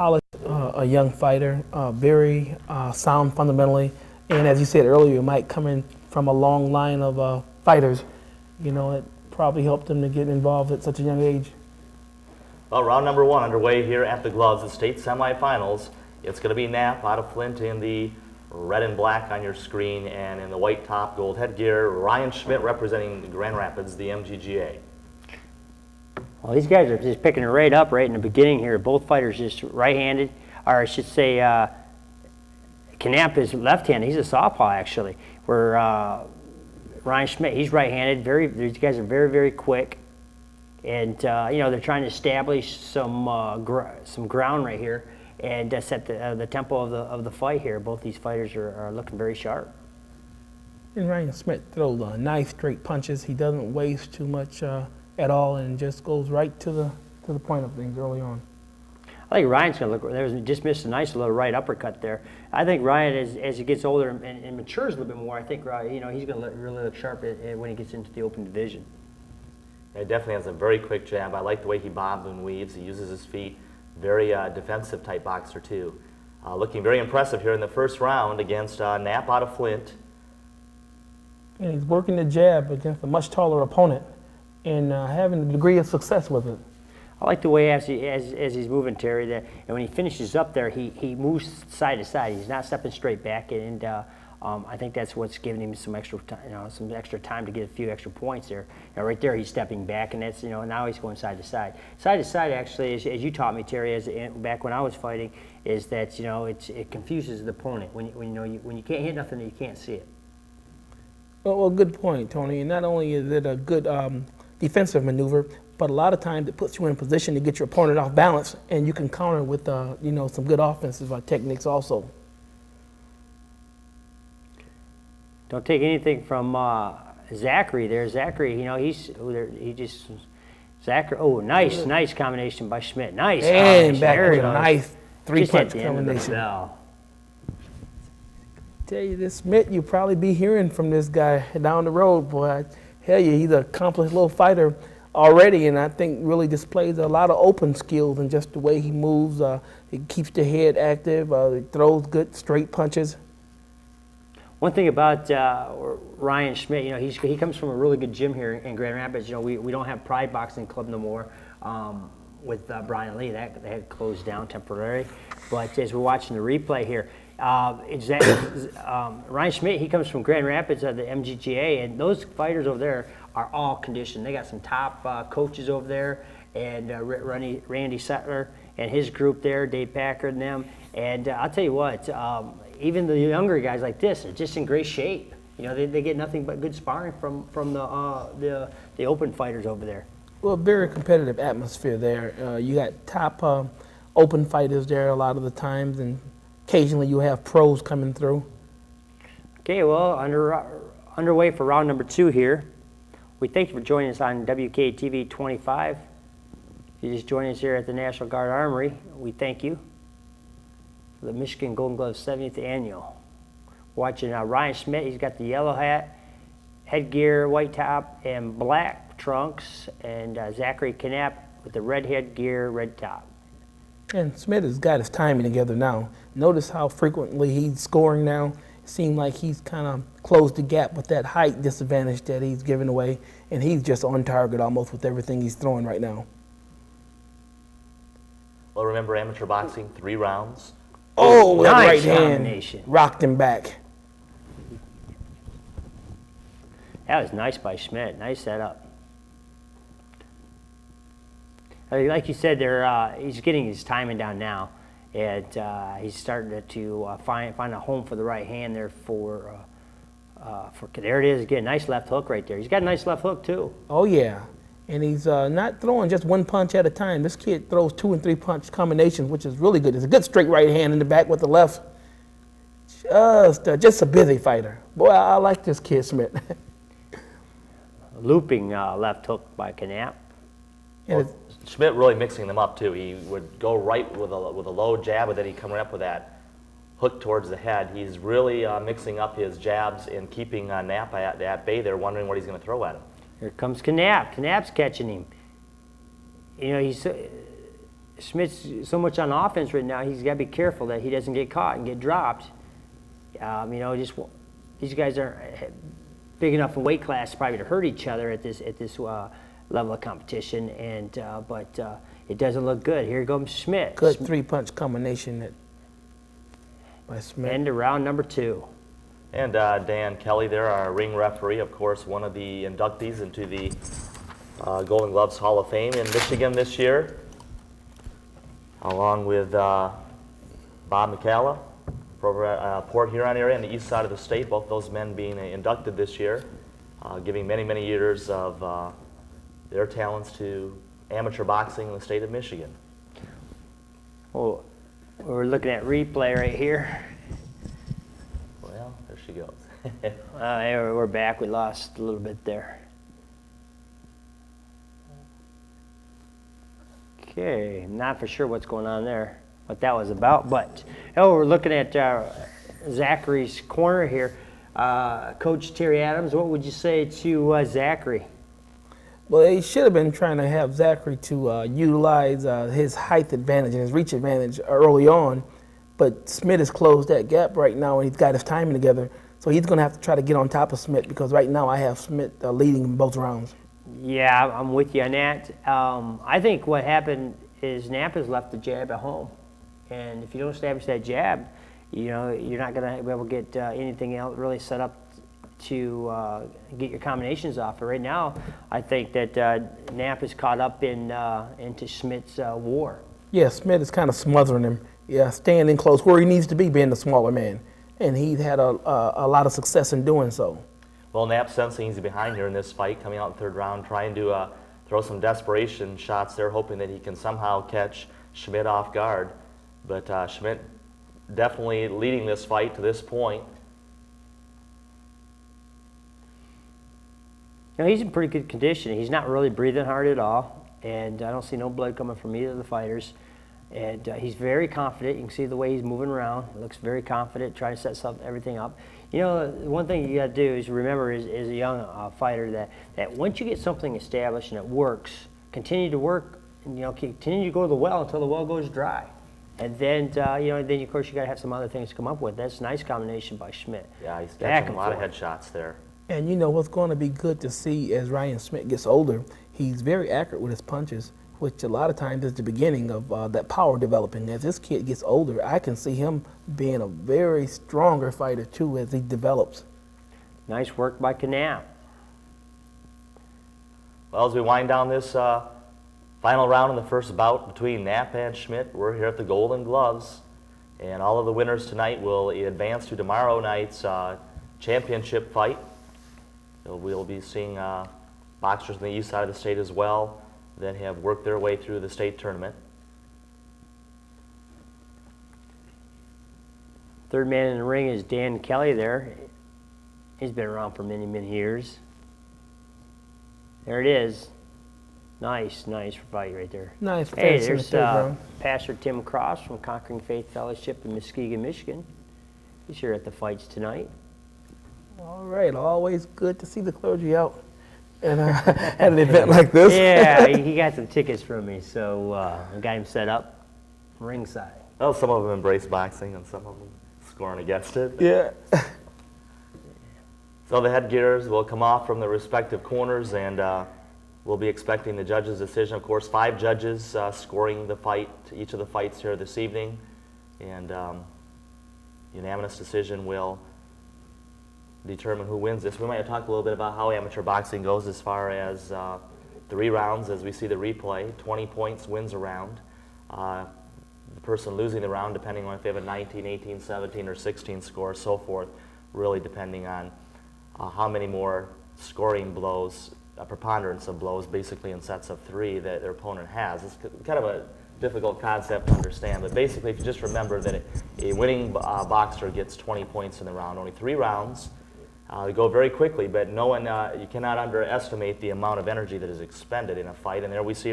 polished, a young fighter, very sound fundamentally, and as you said earlier, Mike, coming from a long line of fighters, you know, it probably helped him to get involved at such a young age. Well, round number 1 underway here at the Gloves, the state semifinals. It's going to be Knapp out of Flint in the red and black on your screen, and in the white top, gold headgear, Ryan Schmidt representing Grand Rapids, the MGGA. Well, these guys are just picking it right up right in the beginning here. Both fighters just right-handed, or I should say Knapp is left-handed. He's a southpaw, actually, where Ryan Schmidt, he's right-handed. These guys are very, very quick. And, you know, they're trying to establish some ground right here and set the tempo of the fight here. Both these fighters are looking very sharp. And Ryan Schmidt throws nice straight punches. He doesn't waste too much at all and just goes right to the point of things early on. I think Ryan's going to look, just missed a nice little right uppercut there. I think Ryan, as he gets older and matures a little bit more, I think, you know, he's going to really look sharp when he gets into the open division. He definitely has a very quick jab. I like the way he bobs and weaves. He uses his feet. Very defensive type boxer too. Looking very impressive here in the first round against Knapp out of Flint. And he's working the jab against a much taller opponent and having a degree of success with it. I like the way as he's moving, Terry, that and when he finishes up there, he moves side to side. He's not stepping straight back, and I think that's what's giving him some extra time, some extra time to get a few extra points there. Now, right there, he's stepping back, and that's, now he's going side to side. Side to side, actually, as you taught me, Terry, back when I was fighting, is that it confuses the opponent when you can't hit nothing, you can't see it. Well, good point, Tony. And not only is it a good defensive maneuver, but a lot of times it puts you in a position to get your opponent off balance, and you can counter with some good offensive techniques also. Don't take anything from Zachary there. Zachary, Zachary. Oh, nice combination by Schmidt. Nice. And back with a nice three-punch combination. Tell you this, Schmidt, you'll probably be hearing from this guy down the road, boy. I tell you, he's an accomplished little fighter already, and I think really displays a lot of open skills in just the way he moves. He keeps the head active. He throws good straight punches. One thing about Ryan Schmidt, he comes from a really good gym here in Grand Rapids. We don't have Pride Boxing Club no more with Brian Lee. That had closed down temporarily. But as we're watching the replay here, Ryan Schmidt, he comes from Grand Rapids, the MGGA, and those fighters over there are all conditioned. They got some top coaches over there, and Randy Settler and his group there, Dave Packard and them. And I'll tell you what, even the younger guys like this are just in great shape. They get nothing but good sparring from the open fighters over there. Well, very competitive atmosphere there. You got top open fighters there a lot of the times, and occasionally you have pros coming through. Okay, well, underway for round number 2 here. We thank you for joining us on WKTV 25. If you just joined us here at the National Guard Armory, we thank you for the Michigan Golden Gloves 70th Annual. Watching Ryan Schmidt, he's got the yellow hat, headgear, white top, and black trunks, and Zachary Knapp with the red headgear, red top. And Schmidt has got his timing together now. Notice how frequently he's scoring now. It seems like he's kind of closed the gap with that height disadvantage that he's giving away, and he's just on target almost with everything he's throwing right now. Well, remember amateur boxing, 3 rounds. Oh, that right hand rocked him back. That was nice by Schmidt. Nice setup. Like you said, he's getting his timing down now, and he's starting to find a home for the right hand there for there it is again. Nice left hook right there. He's got a nice left hook too. Oh yeah, and he's not throwing just one punch at a time. This kid throws 2 and 3 punch combinations, which is really good. It's a good straight right hand in the back with the left. Just a busy fighter. Boy, I like this kid Schmidt. Looping left hook by Knapp. Well, Schmidt really mixing them up too. He would go right with a low jab, but then he'd come right up with that hook towards the head. He's really mixing up his jabs and keeping Knapp at bay there, wondering what he's going to throw at him. Here comes Knapp. Knapp's catching him. Schmidt's so much on offense right now, he's got to be careful that he doesn't get caught and get dropped. Just these guys aren't big enough in weight class probably to hurt each other at this level of competition, but it doesn't look good. Here comes Schmidt. Good three-punch combination by Schmidt. End of round number 2. And Dan Kelly there, our ring referee, of course, one of the inductees into the Golden Gloves Hall of Fame in Michigan this year, along with Bob McCalla, Port Huron area on the east side of the state, both those men being inducted this year, giving many, many years of their talents to amateur boxing in the state of Michigan. Well, we're looking at replay right here. Well, there she goes. We're back. We lost a little bit there. Okay, not for sure what's going on there, what that was about, but we're looking at Zachary's corner here. Coach Terry Adams, what would you say to Zachary? Well, he should have been trying to have Zachary to utilize his height advantage and his reach advantage early on, but Schmidt has closed that gap right now, and he's got his timing together, so he's going to have to try to get on top of Schmidt, because right now I have Schmidt leading in both rounds. Yeah, I'm with you on that. I think what happened is Knapp has left the jab at home, and if you don't establish that jab, you're not going to be able to get anything else really set up to get your combinations off. But right now, I think that Knapp is caught up into Schmidt's war. Yeah, Schmidt is kind of smothering him. Yeah, staying in close where he needs to be, being the smaller man, and he's had a lot of success in doing so. Well, Knapp sensing he's behind here in this fight, coming out in the 3rd round, trying to throw some desperation shots there, hoping that he can somehow catch Schmidt off guard. But Schmidt definitely leading this fight to this point. He's in pretty good condition. He's not really breathing hard at all, and I don't see no blood coming from either of the fighters. And he's very confident. You can see the way he's moving around. He looks very confident, trying to set everything up. One thing you got to do is remember as a young fighter that once you get something established and it works, continue to work, and continue to go to the well until the well goes dry. And then, then of course you got to have some other things to come up with. That's a nice combination by Schmidt. Yeah, he's got a lot of headshots there. And what's going to be good to see as Ryan Schmidt gets older, he's very accurate with his punches, which a lot of times is the beginning of that power developing. As this kid gets older, I can see him being a very stronger fighter too as he develops. Nice work by Knapp. Well, as we wind down this final round in the first bout between Knapp and Schmidt, we're here at the Golden Gloves, and all of the winners tonight will advance to tomorrow night's championship fight. We'll be seeing boxers on the east side of the state as well that have worked their way through the state tournament. 3rd man in the ring is Dan Kelly there. He's been around for many, many years. There it is. Nice fight right there. Nice. Hey, there's Pastor Tim Cross from Conquering Faith Fellowship in Muskegon, Michigan. He's here at the fights tonight. All right, always good to see the clergy out and at an event like this. Yeah, he got some tickets from me, so I got him set up ringside. Well, some of them embrace boxing and some of them scoring against it. Yeah. So the headgears will come off from the respective corners, and we'll be expecting the judge's decision. Of course, 5 judges scoring the fight, each of the fights here this evening, and unanimous decision will determine who wins this. We might talk a little bit about how amateur boxing goes as far as 3 rounds as we see the replay. 20 points wins a round. The person losing the round, depending on if they have a 19, 18, 17, or 16 score, so forth, really depending on how many more scoring blows, a preponderance of blows, basically in sets of 3 that their opponent has. It's kind of a difficult concept to understand, but basically if you just remember that a winning boxer gets 20 points in the round, only 3 rounds. They go very quickly, but you cannot underestimate the amount of energy that is expended in a fight, and there we see